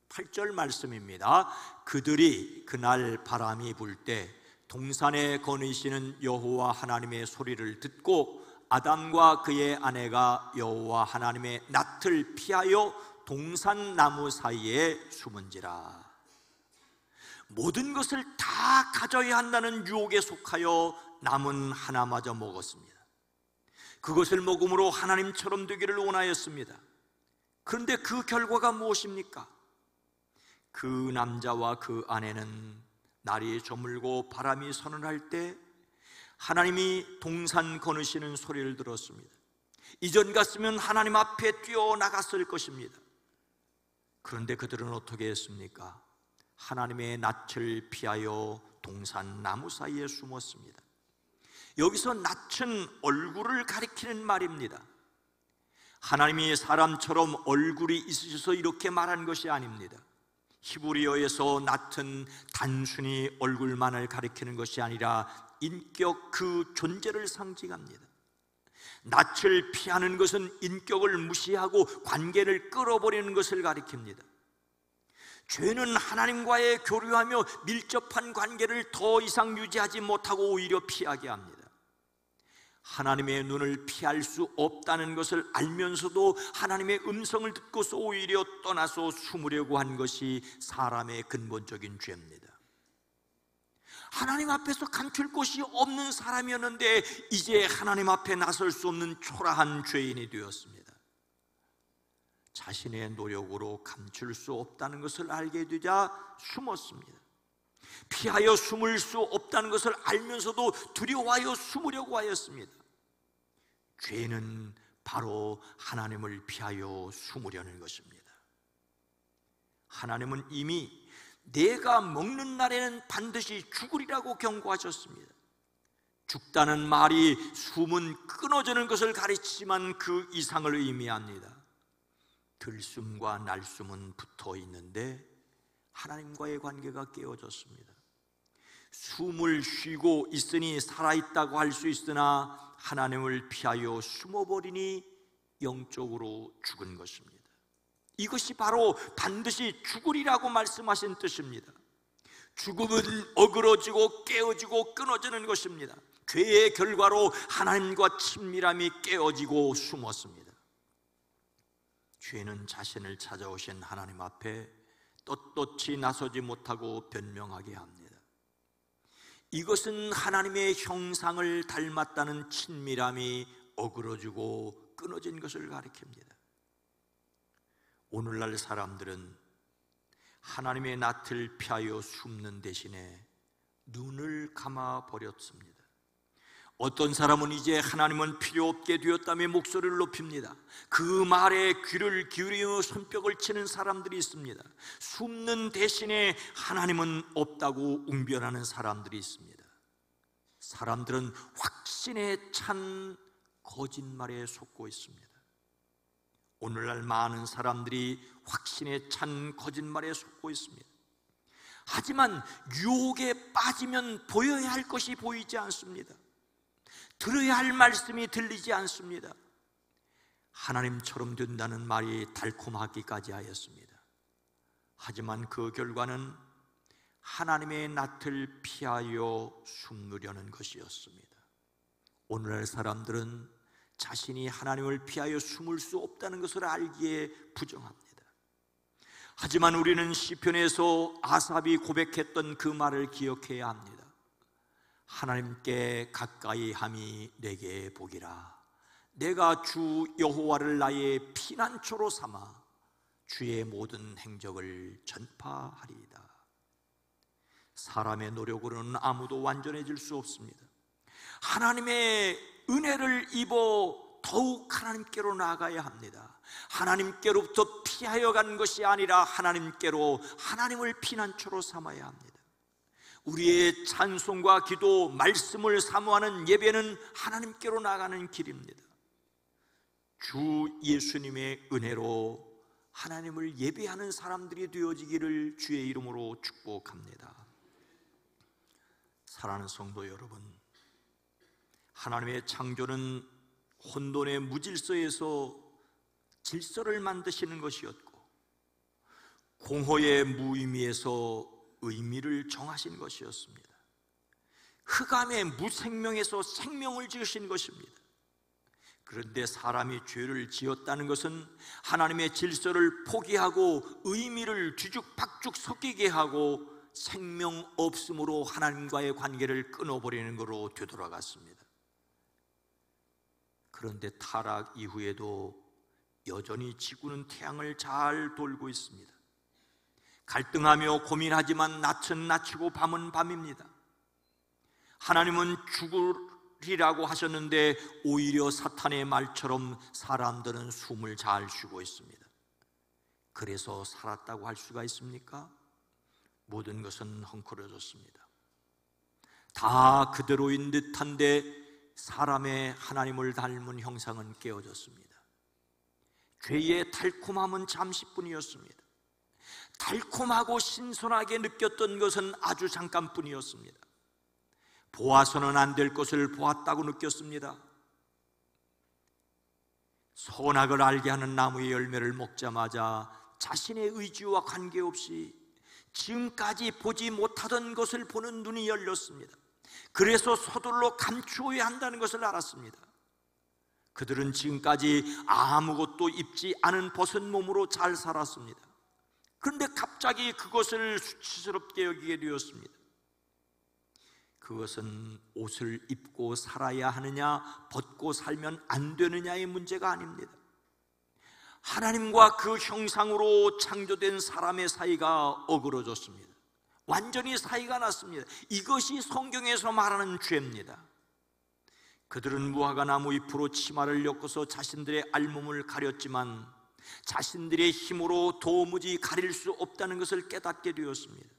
8절 말씀입니다. 그들이 그날 바람이 불 때 동산에 거니시는 여호와 하나님의 소리를 듣고 아담과 그의 아내가 여호와 하나님의 낯을 피하여 동산 나무 사이에 숨은지라. 모든 것을 다 가져야 한다는 유혹에 속하여 남은 하나마저 먹었습니다. 그것을 먹음으로 하나님처럼 되기를 원하였습니다. 그런데 그 결과가 무엇입니까? 그 남자와 그 아내는 날이 저물고 바람이 서늘할 때 하나님이 동산 거느시는 소리를 들었습니다. 이전 같으면 하나님 앞에 뛰어나갔을 것입니다. 그런데 그들은 어떻게 했습니까? 하나님의 낯을 피하여 동산 나무 사이에 숨었습니다. 여기서 낯은 얼굴을 가리키는 말입니다. 하나님이 사람처럼 얼굴이 있으셔서 이렇게 말한 것이 아닙니다. 히브리어에서 낯은 단순히 얼굴만을 가리키는 것이 아니라 인격 그 존재를 상징합니다. 낯을 피하는 것은 인격을 무시하고 관계를 끌어버리는 것을 가리킵니다. 죄는 하나님과의 교류하며 밀접한 관계를 더 이상 유지하지 못하고 오히려 피하게 합니다. 하나님의 눈을 피할 수 없다는 것을 알면서도 하나님의 음성을 듣고서 오히려 떠나서 숨으려고 한 것이 사람의 근본적인 죄입니다. 하나님 앞에서 감출 곳이 없는 사람이었는데 이제 하나님 앞에 나설 수 없는 초라한 죄인이 되었습니다. 자신의 노력으로 감출 수 없다는 것을 알게 되자 숨었습니다. 피하여 숨을 수 없다는 것을 알면서도 두려워하여 숨으려고 하였습니다. 죄는 바로 하나님을 피하여 숨으려는 것입니다. 하나님은 이미 내가 먹는 날에는 반드시 죽으리라고 경고하셨습니다. 죽다는 말이 숨은 끊어지는 것을 가리키지만 그 이상을 의미합니다. 들숨과 날숨은 붙어 있는데 하나님과의 관계가 깨어졌습니다. 숨을 쉬고 있으니 살아있다고 할 수 있으나 하나님을 피하여 숨어버리니 영적으로 죽은 것입니다. 이것이 바로 반드시 죽으리라고 말씀하신 뜻입니다. 죽음은 어그러지고 깨어지고 끊어지는 것입니다. 죄의 결과로 하나님과 친밀함이 깨어지고 숨었습니다. 죄는 자신을 찾아오신 하나님 앞에 떳떳이 나서지 못하고 변명하게 합니다. 이것은 하나님의 형상을 닮았다는 친밀함이 어그러지고 끊어진 것을 가리킵니다. 오늘날 사람들은 하나님의 낯을 피하여 숨는 대신에 눈을 감아 버렸습니다. 어떤 사람은 이제 하나님은 필요 없게 되었다며 목소리를 높입니다. 그 말에 귀를 기울이며 손뼉을 치는 사람들이 있습니다. 숨는 대신에 하나님은 없다고 웅변하는 사람들이 있습니다. 사람들은 확신에 찬 거짓말에 속고 있습니다. 오늘날 많은 사람들이 확신에 찬 거짓말에 속고 있습니다. 하지만 유혹에 빠지면 보여야 할 것이 보이지 않습니다. 들어야 할 말씀이 들리지 않습니다. 하나님처럼 된다는 말이 달콤하기까지 하였습니다. 하지만 그 결과는 하나님의 낯을 피하여 숨으려는 것이었습니다. 오늘날 사람들은 자신이 하나님을 피하여 숨을 수 없다는 것을 알기에 부정합니다. 하지만 우리는 시편에서 아삽이 고백했던 그 말을 기억해야 합니다. 하나님께 가까이 함이 내게 복이라. 내가 주 여호와를 나의 피난처로 삼아 주의 모든 행적을 전파하리이다. 사람의 노력으로는 아무도 완전해질 수 없습니다. 하나님의 은혜를 입어 더욱 하나님께로 나아가야 합니다. 하나님께로부터 피하여 간 것이 아니라 하나님께로, 하나님을 피난처로 삼아야 합니다. 우리의 찬송과 기도, 말씀을 사모하는 예배는 하나님께로 나가는 길입니다. 주 예수님의 은혜로 하나님을 예배하는 사람들이 되어지기를 주의 이름으로 축복합니다. 사랑하는 성도 여러분, 하나님의 창조는 혼돈의 무질서에서 질서를 만드시는 것이었고, 공허의 무의미에서 의미를 정하신 것이었습니다. 흑암의 무생명에서 생명을 지으신 것입니다. 그런데 사람이 죄를 지었다는 것은 하나님의 질서를 포기하고 의미를 뒤죽박죽 섞이게 하고 생명 없음으로 하나님과의 관계를 끊어버리는 것으로 되돌아갔습니다. 그런데 타락 이후에도 여전히 지구는 태양을 잘 돌고 있습니다. 갈등하며 고민하지만 낮은 낮이고 밤은 밤입니다. 하나님은 죽으리라고 하셨는데 오히려 사탄의 말처럼 사람들은 숨을 잘 쉬고 있습니다. 그래서 살았다고 할 수가 있습니까? 모든 것은 헝클어졌습니다. 다 그대로인 듯한데 사람의 하나님을 닮은 형상은 깨어졌습니다. 죄의 달콤함은 잠시뿐이었습니다. 달콤하고 신선하게 느꼈던 것은 아주 잠깐뿐이었습니다. 보아서는 안 될 것을 보았다고 느꼈습니다. 선악을 알게 하는 나무의 열매를 먹자마자 자신의 의지와 관계없이 지금까지 보지 못하던 것을 보는 눈이 열렸습니다. 그래서 서둘러 감추어야 한다는 것을 알았습니다. 그들은 지금까지 아무것도 입지 않은 벗은 몸으로 잘 살았습니다. 그런데 갑자기 그것을 수치스럽게 여기게 되었습니다. 그것은 옷을 입고 살아야 하느냐, 벗고 살면 안 되느냐의 문제가 아닙니다. 하나님과 그 형상으로 창조된 사람의 사이가 어그러졌습니다. 완전히 사이가 났습니다. 이것이 성경에서 말하는 죄입니다. 그들은 무화과 나무 잎으로 치마를 엮어서 자신들의 알몸을 가렸지만 자신들의 힘으로 도무지 가릴 수 없다는 것을 깨닫게 되었습니다.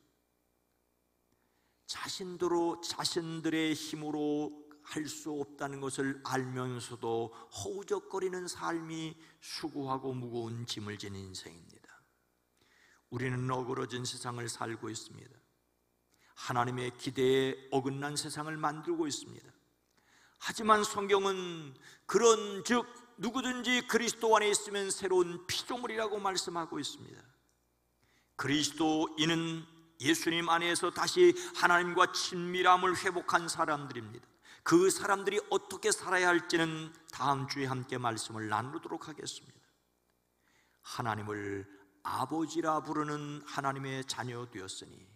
자신들의 힘으로 할 수 없다는 것을 알면서도 허우적거리는 삶이 수고하고 무거운 짐을 지닌 인생입니다. 우리는 어그러진 세상을 살고 있습니다. 하나님의 기대에 어긋난 세상을 만들고 있습니다. 하지만 성경은 그런즉 누구든지 그리스도 안에 있으면 새로운 피조물이라고 말씀하고 있습니다. 그리스도인은 예수님 안에서 다시 하나님과 친밀함을 회복한 사람들입니다. 그 사람들이 어떻게 살아야 할지는 다음 주에 함께 말씀을 나누도록 하겠습니다. 하나님을 아버지라 부르는 하나님의 자녀 되었으니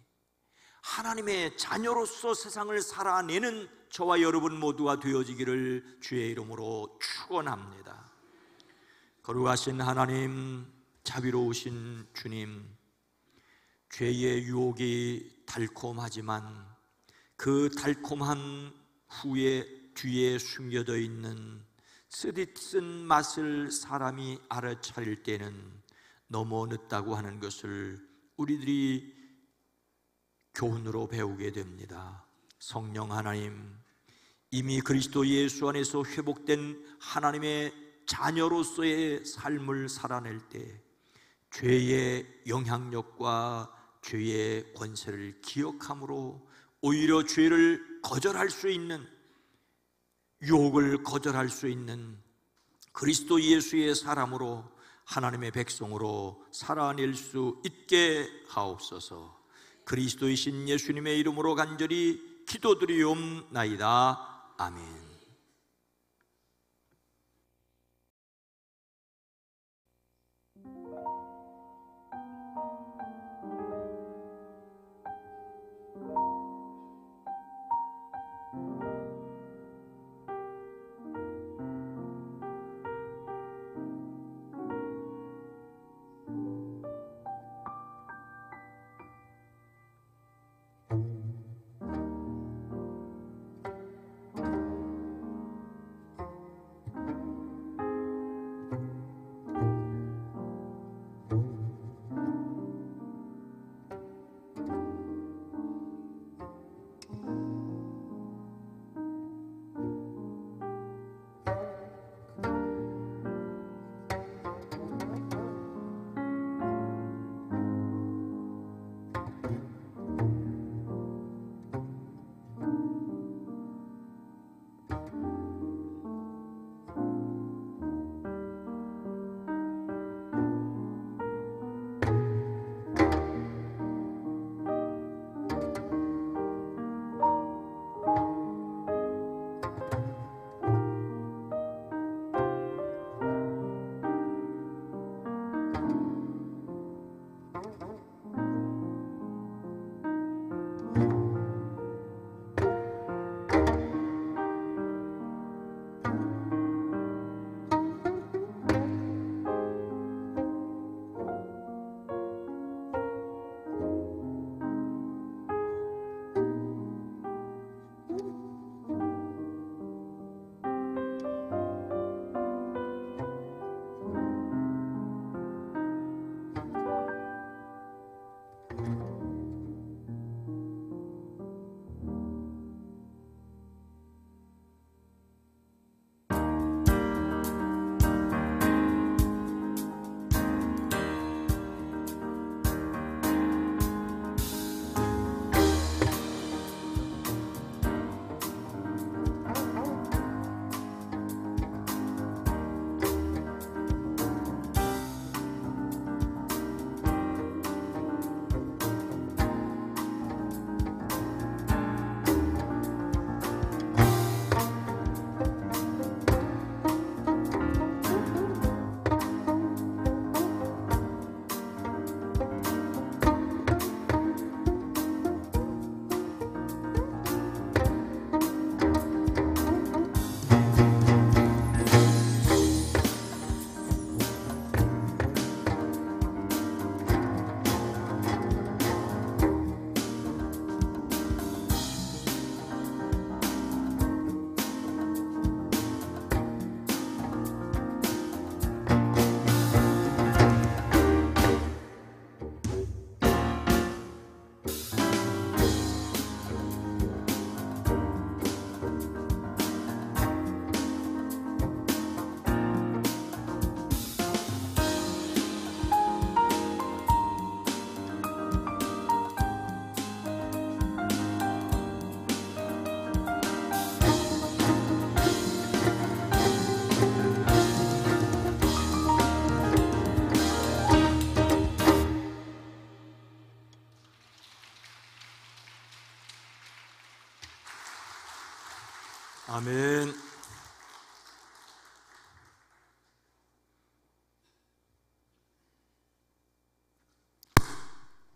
하나님의 자녀로서 세상을 살아내는 저와 여러분 모두가 되어지기를 주의 이름으로 축원합니다. 거룩하신 하나님, 자비로우신 주님, 죄의 유혹이 달콤하지만 그 달콤한 후에 뒤에 숨겨져 있는 쓰디쓴 맛을 사람이 알아차릴 때는 너무 늦다고 하는 것을 우리들이 교훈으로 배우게 됩니다. 성령 하나님, 이미 그리스도 예수 안에서 회복된 하나님의 자녀로서의 삶을 살아낼 때 죄의 영향력과 죄의 권세를 기억함으로 오히려 죄를 거절할 수 있는, 유혹을 거절할 수 있는 그리스도 예수의 사람으로 하나님의 백성으로 살아낼 수 있게 하옵소서. 그리스도이신 예수님의 이름으로 간절히 기도드리옵나이다. 아멘. 아멘.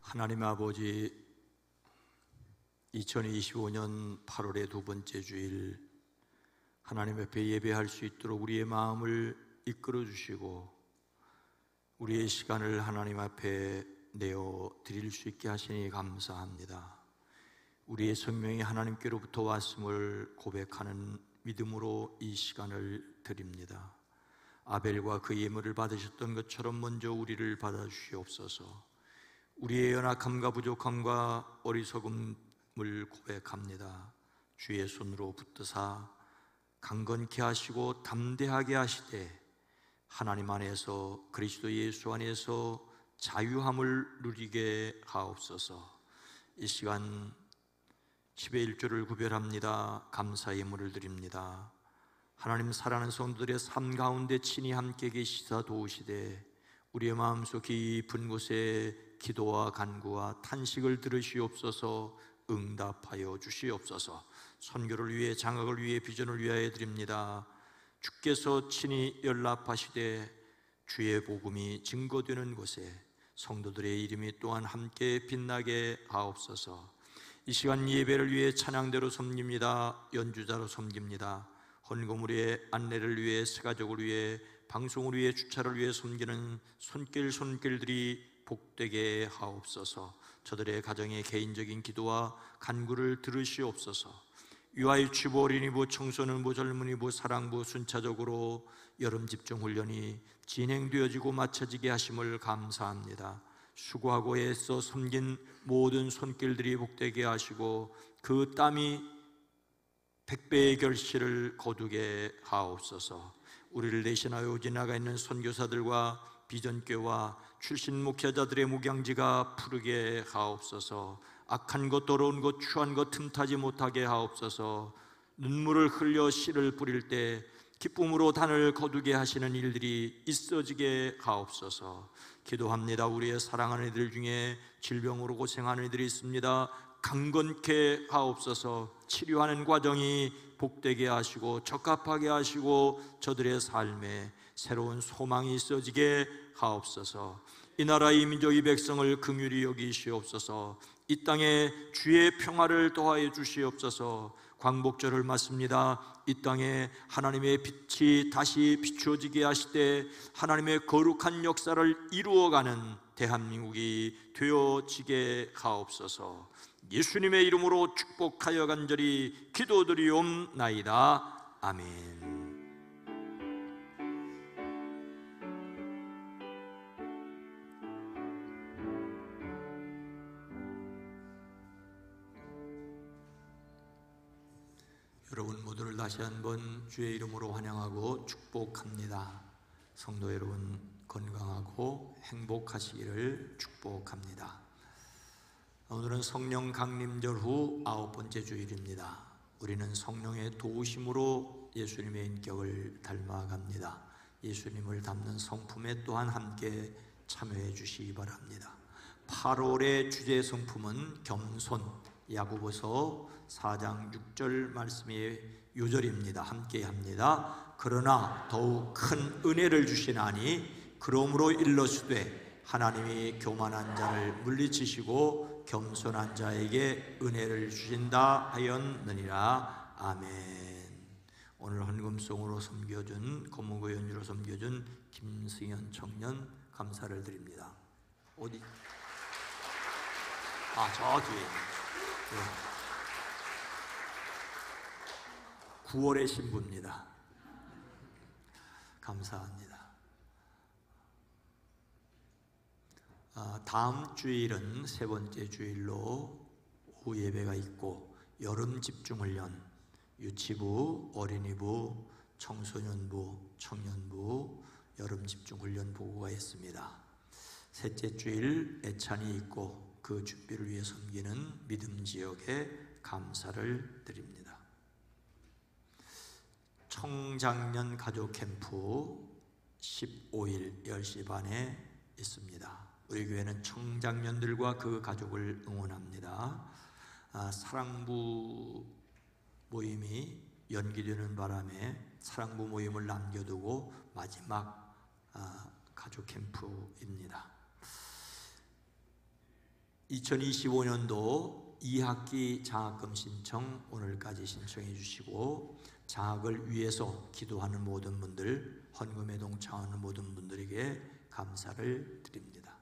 하나님 아버지, 2025년 8월의 두 번째 주일 하나님 앞에 예배할 수 있도록 우리의 마음을 이끌어 주시고 우리의 시간을 하나님 앞에 내어 드릴 수 있게 하시니 감사합니다. 우리의 생명이 하나님께로부터 왔음을 고백하는 믿음으로 이 시간을 드립니다. 아벨과 그 예물을 받으셨던 것처럼 먼저 우리를 받아주시옵소서. 우리의 연약함과 부족함과 어리석음을 고백합니다. 주의 손으로 붙드사 강건케 하시고 담대하게 하시되 하나님 안에서 그리스도 예수 안에서 자유함을 누리게 하옵소서. 이 시간 10의 1조를 구별합니다. 감사 예물을 드립니다. 하나님 사랑하는 성도들의 삶 가운데 친히 함께 계시사 도우시되 우리의 마음속 깊은 곳에 기도와 간구와 탄식을 들으시옵소서. 응답하여 주시옵소서. 선교를 위해 장학을 위해 비전을 위하여 드립니다. 주께서 친히 연락하시되 주의 복음이 증거되는 곳에 성도들의 이름이 또한 함께 빛나게 하옵소서. 이 시간 예배를 위해 찬양대로 섬깁니다. 연주자로 섬깁니다. 헌금을 안내를 위해 세가족을 위해 방송을 위해 주차를 위해 섬기는 손길들이 복되게 하옵소서. 저들의 가정의 개인적인 기도와 간구를 들으시옵소서. 유아유치부, 어린이부, 청소년부, 젊은이부, 사랑부 순차적으로 여름 집중훈련이 진행되어지고 마쳐지게 하심을 감사합니다. 수고하고 애써 섬긴 모든 손길들이 복되게 하시고 그 땀이 100배의 결실을 거두게 하옵소서. 우리를 대신하여 지나가 있는 선교사들과 비전교와 출신 목회자들의 목양지가 푸르게 하옵소서. 악한 것, 더러운 것, 추한 것 틈타지 못하게 하옵소서. 눈물을 흘려 씨를 뿌릴 때 기쁨으로 단을 거두게 하시는 일들이 있어지게 하옵소서. 기도합니다. 우리의 사랑하는 이들 중에 질병으로 고생하는 이들이 있습니다. 강건케 하옵소서. 치료하는 과정이 복되게 하시고 적합하게 하시고 저들의 삶에 새로운 소망이 있어지게 하옵소서. 이 나라 이 민족 이 백성을 긍휼히 여기시옵소서. 이 땅에 주의 평화를 더하여 주시옵소서. 광복절을 맞습니다. 이 땅에 하나님의 빛이 다시 비추어지게 하시되 하나님의 거룩한 역사를 이루어가는 대한민국이 되어지게 하옵소서. 예수님의 이름으로 축복하여 간절히 기도드리옵나이다. 아멘. 모두를 다시 한번 주의 이름으로 환영하고 축복합니다. 성도 여러분 건강하고 행복하시기를 축복합니다. 오늘은 성령 강림절 후 9번째 주일입니다. 우리는 성령의 도우심으로 예수님의 인격을 닮아갑니다. 예수님을 담는 성품에 또한 함께 참여해 주시기 바랍니다. 8월의 주제 성품은 겸손, 야고보서 4장 6절 말씀의 요절입니다. 함께 합니다. 그러나 더욱 큰 은혜를 주시나니 그러므로 일러주되 하나님이 교만한 자를 물리치시고 겸손한 자에게 은혜를 주신다 하였느니라. 아멘. 오늘 헌금송으로 섬겨준 검은고 연주로 섬겨준 김승현 청년 감사를 드립니다. 어디? 저 뒤에. 네. 9월의 신부입니다. 감사합니다. 다음 주일은 세 번째 주일로 오후 예배가 있고 여름 집중훈련, 유치부, 어린이부, 청소년부, 청년부 여름 집중훈련 보고가 있습니다. 셋째 주일 애찬이 있고 그 준비를 위해 섬기는 믿음 지역에 감사를 드립니다. 청장년 가족 캠프 15일 10시 반에 있습니다. 우리 교회는 청장년들과 그 가족을 응원합니다. 사랑부 모임이 연기되는 바람에 사랑부 모임을 남겨두고 마지막 가족 캠프입니다. 2025년도 2학기 장학금 신청 오늘까지 신청해 주시고 장학을 위해서 기도하는 모든 분들, 헌금에 동참하는 모든 분들에게 감사를 드립니다.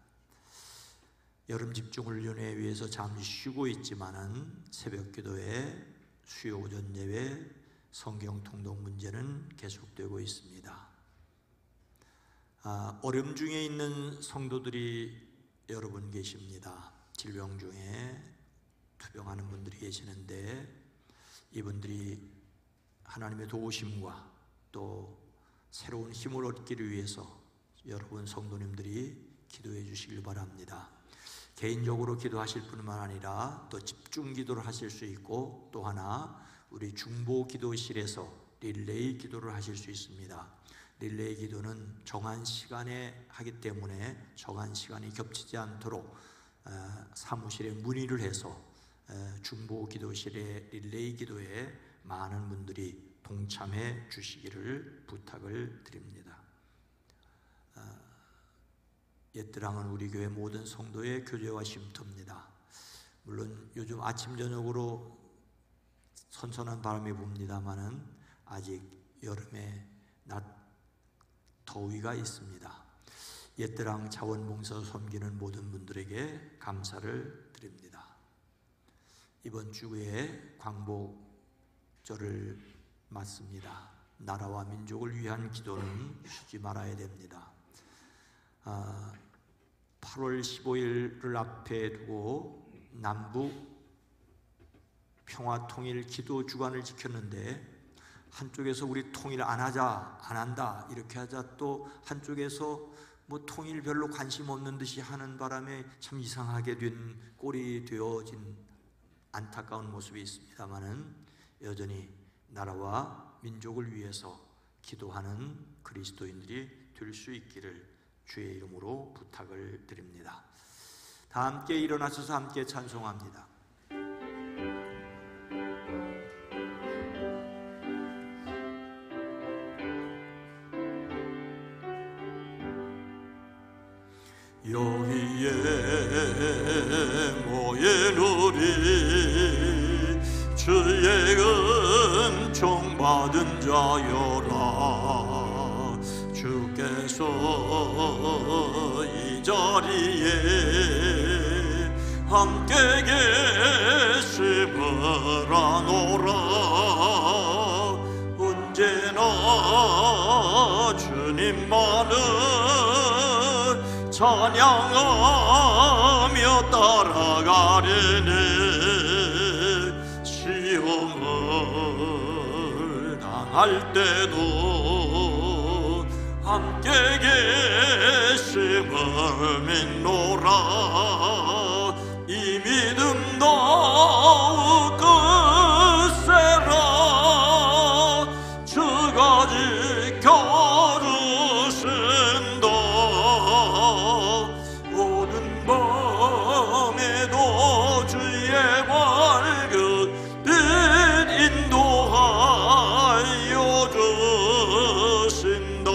여름 집중훈련에 위해서 잠시 쉬고 있지만은 새벽 기도회, 수요 오전 예배, 성경 통독 문제는 계속되고 있습니다. 어려움 중에 있는 성도들이 여러분 계십니다. 질병 중에 투병하는 분들이 계시는데 이분들이 하나님의 도우심과 또 새로운 힘을 얻기를 위해서 여러분 성도님들이 기도해 주시길 바랍니다. 개인적으로 기도하실 뿐만 아니라 또 집중 기도를 하실 수 있고 또 하나 우리 중보 기도실에서 릴레이 기도를 하실 수 있습니다. 릴레이 기도는 정한 시간에 하기 때문에 정한 시간이 겹치지 않도록 사무실에 문의를 해서 중보 기도실의 릴레이 기도에 많은 분들이 동참해 주시기를 부탁을 드립니다. 옛드랑은 우리 교회 모든 성도의 교제와 쉼터입니다. 물론 요즘 아침 저녁으로 선선한 바람이 붑니다마는 아직 여름에 낮 더위가 있습니다. 옛드랑 자원봉사 섬기는 모든 분들에게 감사를 드립니다. 이번 주에 광복절을 맞습니다. 나라와 민족을 위한 기도는 쉬지 말아야 됩니다. 8월 15일을 앞에 두고 남북 평화통일 기도 주간을 지켰는데 한쪽에서 우리 통일 안 하자, 안 한다 이렇게 하자, 또 한쪽에서 뭐 통일 별로 관심 없는 듯이 하는 바람에 참 이상하게 된 꼴이 되어진 안타까운 모습이 있습니다마는 여전히 나라와 민족을 위해서 기도하는 그리스도인들이 될 수 있기를 주의 이름으로 부탁을 드립니다. 다 함께 일어나셔서 함께 찬송합니다. 여기에 모인 우리 주의 은총 받은 자여라. 주께서 이 자리에 함께 계심을 아노라. 언제나 주님만을 찬양하며 따라가리니 시험을 당할 때도 함께 계심을 믿노라. 이 믿음 더욱 굳세라. 주가 지켜주신다. 오는 밤에도 주의 밝은 빛 인도하여 주신다.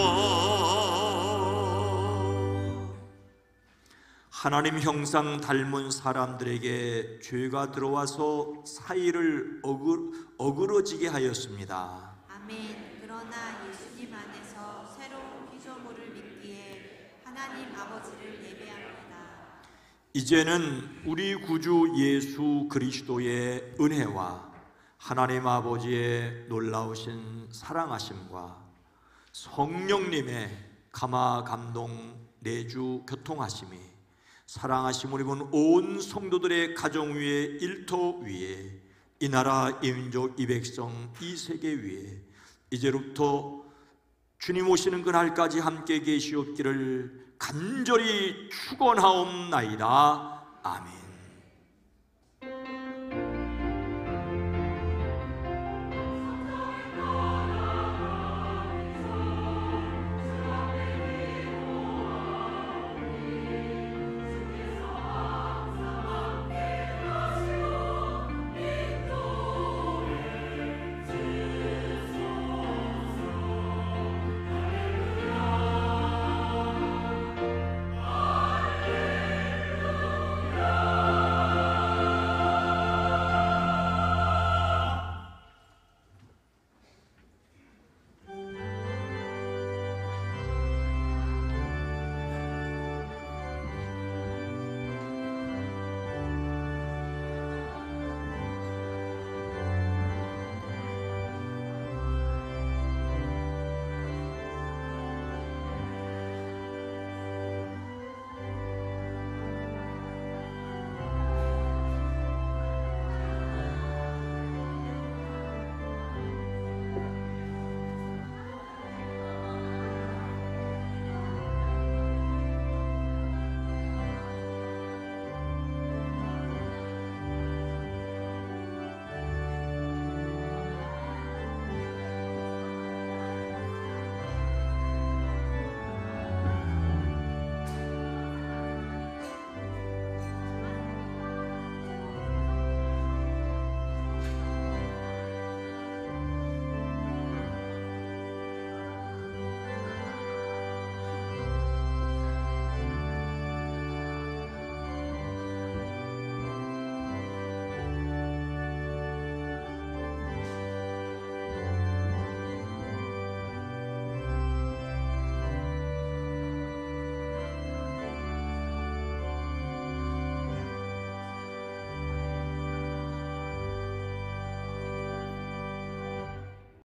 하나님 형상 닮은 사람들에게 죄가 들어와서 사이를 어그러지게 하였습니다. 아멘. 그러나 예수님 안에서 새로운 피조물을 믿기에 하나님 아버지를 예배합니다. 이제는 우리 구주 예수 그리스도의 은혜와 하나님 아버지의 놀라우신 사랑하심과 성령님의 감화 감동 내주 교통하심이 사랑하심을 입은 온 성도들의 가정 위에, 일터 위에, 이 나라, 이 민족, 이 백성, 이 세계 위에 이제부터 주님 오시는 그날까지 함께 계시옵기를 간절히 축원하옵나이다. 아멘.